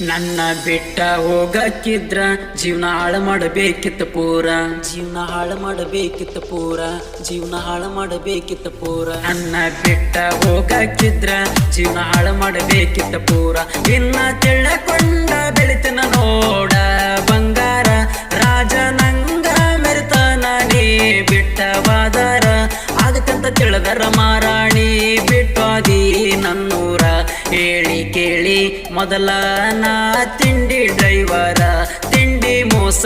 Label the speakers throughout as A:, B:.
A: ನನ್ನ ಬಿಟ್ಟ ಹೋಗಕ್ಕಿದ್ರ ಜೀವನ ಹಾಳು ಮಾಡಬೇಕಿತ್ತು ಪೂರ, ಜೀವನ ಹಾಳು ಮಾಡಬೇಕಿತ್ತು ಪೂರ, ಜೀವನ ಹಾಳು ಮಾಡಬೇಕಿತ್ತು ಪೂರ. ನನ್ನ ಬಿಟ್ಟ ಹೋಗಕ್ಕಿದ್ರ ಜೀವನ ಹಾಳು ಮಾಡಬೇಕಿತ್ತು ಪೂರ. ಇನ್ನ ತಿಳ್ಕೊಂಡ ಬೆಳಿತನ ನೋಡ ಬಂಗಾರ, ರಾಜ ನಂಗ ಮೆರೆತನ ನೀ ಬಿಟ್ಟವಾದರ, ಆಗತ್ತಂತ ತಿಳಿದರ ಮಾರಾಣಿ ಬಿಟ್ಟಾದಿ ನನ್ನೂರ. ಹೇಳಿ ಕೇಳಿ ಮೊದಲ ನಾ ತಿಂಡಿ ಡ್ರೈವರ, ತಿಂಡಿ ಮೋಸ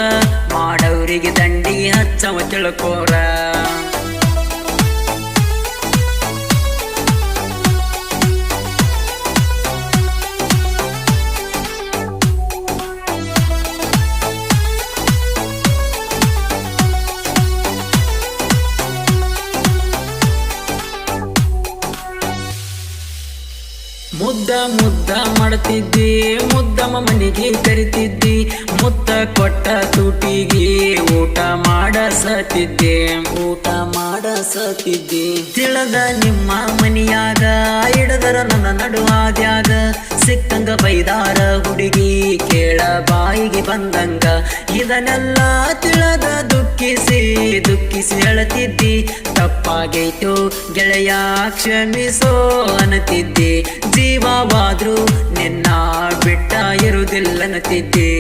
A: ಮಾಡವ್ರಿಗೆ ದಂಡಿ ಹಚ್ಚವ ತಿಳ್ಕೋರ. ಮುದ್ದ ಮುದ್ದ ಮಾಡ್ತಿದ್ದಿ, ಮುದ್ದಮ್ಮ ಮನೆಗೆ ಕರಿತಿದ್ದಿ, ಮುತ್ತ ಕೊಟ್ಟ ತೂಟಿಗೆ ಊಟ ಮಾಡಸತಿದ್ದೆ, ಊಟ ಮಾಡಸತಿದ್ದಿ. ತಿಳದ ನಿಮ್ಮ ಮನಿಯಾಗ ಹಿಡದರ ನನ್ನ ನಡುವಾದ್ಯಾಗ, ಸಿಕ್ಕಂಗ ಬೈದಾರ ಹುಡುಗಿ ಕೇಳ ಬಾಯಿಗೆ ಬಂದಂಗ. ಇದನ್ನೆಲ್ಲ ತಿಳದ ದುಃಖಿಸಿ ದುಃಖಿಸಿ ಅಳತಿದ್ದಿ, ತಪ್ಪಾಗೈತು ಗೆಳೆಯ ಕ್ಷಮಿಸೋ ಅನ್ನತಿದ್ದೆ. ಜೀವವಾದ್ರು ನಿನ್ನ ಬಿಟ್ಟ ಇರುವುದಿಲ್ಲನತಿದ್ದೆ.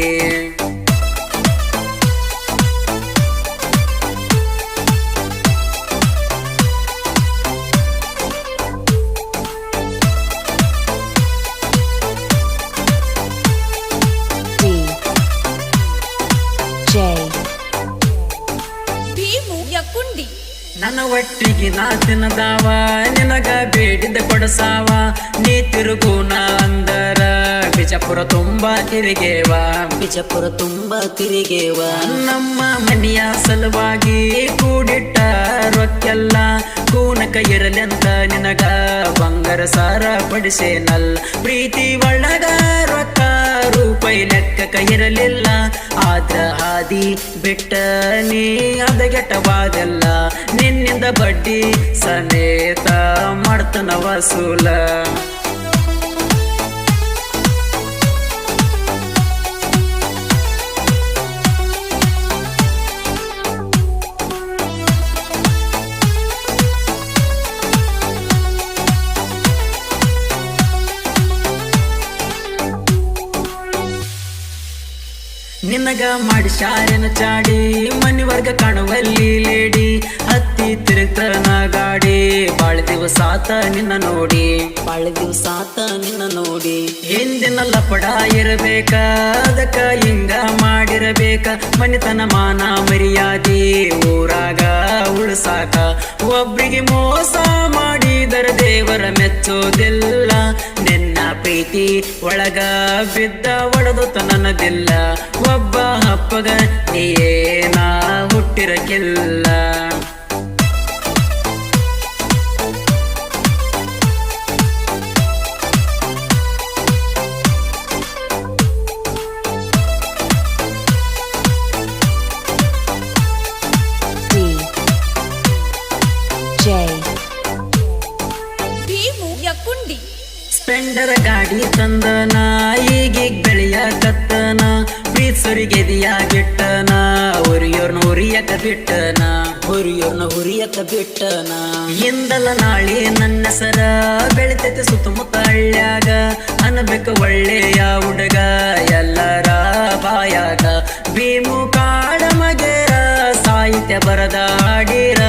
A: ನನ್ನ ಒಟ್ಟಿಗೆ ನಾ ತಿನ್ನದಾವ, ನಿನಗ ಬೇಡಿದ ಕೊಡಸಾವ, ನೀ ತಿರುಗುನ ಅಂದರ ಬಿಜಾಪುರ ತುಂಬಾ ತಿರುಗೇವ, ಬಿಜಾಪುರ ತುಂಬಾ ತಿರುಗೇವ. ನಮ್ಮ ಮನೆಯ ಸಲುವಾಗಿ ಕೂಡಿಟ್ಟ ರೊಕ್ಕೆಲ್ಲ ಕೂನಕ ಇರಲೆಂತ ನಿನಗ ಬಂಗಾರ ಸಾರ ಪಡಿಸೇನಲ್ಲ. ಪ್ರೀತಿ ಒಳಗ ರೊಕ್ಕ ರೂಪಾಯಿ ಲೆಕ್ಕಕ ಇರಲಿಲ್ಲ, ಆದ್ರ ಹಾದಿ ಬಿಟ್ಟ ನೀ ಅದಗೆಟ್ಟವಾದೆಲ್ಲ. ನಿನ್ನಿಂದ ಬಡ್ಡಿ ಸಮೇತ ಮಾಡ್ತನ ವಸೂಲ. ನಿನಗ ಮಾಡಿ ಶಾರೆನ ಚಾಡಿ, ಮನಿವರ್ಗ ಕಾಣುವಲ್ಲಿ ಲೇಡಿ, ಹತ್ತಿ ತಿರುಗ್ತನ ಗಾಡಿ. ಬಾಳ ದಿವಸಾತ ನಿನ್ನ ನೋಡಿ, ಬಾಳ ದಿವಸಾತ ನಿನ್ನ ನೋಡಿ. ಹಿಂದಿನ ಲಪಡ ಇರಬೇಕ, ಅದಕ್ಕ ಹಿಂಗ ಮಾಡಿರಬೇಕ. ಮನಿತನ ಮಾನ ಮರ್ಯಾದಿ ಊರಾಗ ಉಳ್ಸಾಕ, ಒಬ್ರಿಗೆ ಮೋಸ ಮಾಡಿದರ ದೇವರ ಮೆಚ್ಚೋದಿಲ್ಲ. ನಿನ್ನ ಪ್ರೀತಿ ಒಳಗ ಬಿದ್ದ ಒಡೆದು ತನ್ನದಿಲ್ಲ, ಒಬ್ಬ ಹಪ್ಪಗ ನೀಯೇನ ಹುಟ್ಟಿರಕ್ಕಿಲ್ಲ. ಸ್ಪೆಂಡರ್ ಗಾಡಿ ತಂದನ, ಈಗೀಗ ಬೆಳೆಯ ಕತ್ತನ, ಪ್ರೀತ್ಸರಿಗೆದಿಯ ಗಿಟ್ಟನ, ಹುರಿಯೋರ್ನ ಹುರಿಯಕ ಬಿಟ್ಟನ, ಹುರಿಯೋರ್ನ ಹುರಿಯಕ ಬಿಟ್ಟನ. ಇಂದಲ ನಾಳಿ ನನ್ನ ಸರ ಬೆಳಿತೈತೆ ಸುತ್ತಮುತ್ತ ಹಳ್ಳ್ಯಾಗ, ಅನ್ಬೇಕು ಒಳ್ಳೆಯ ಹುಡುಗ ಎಲ್ಲರ ಬಾಯಾಗ. ಭೀಮು ಕಾಡ ಮಗೇರ ಸಾಹಿತ್ಯ ಬರದ ಹಾಡಿರ,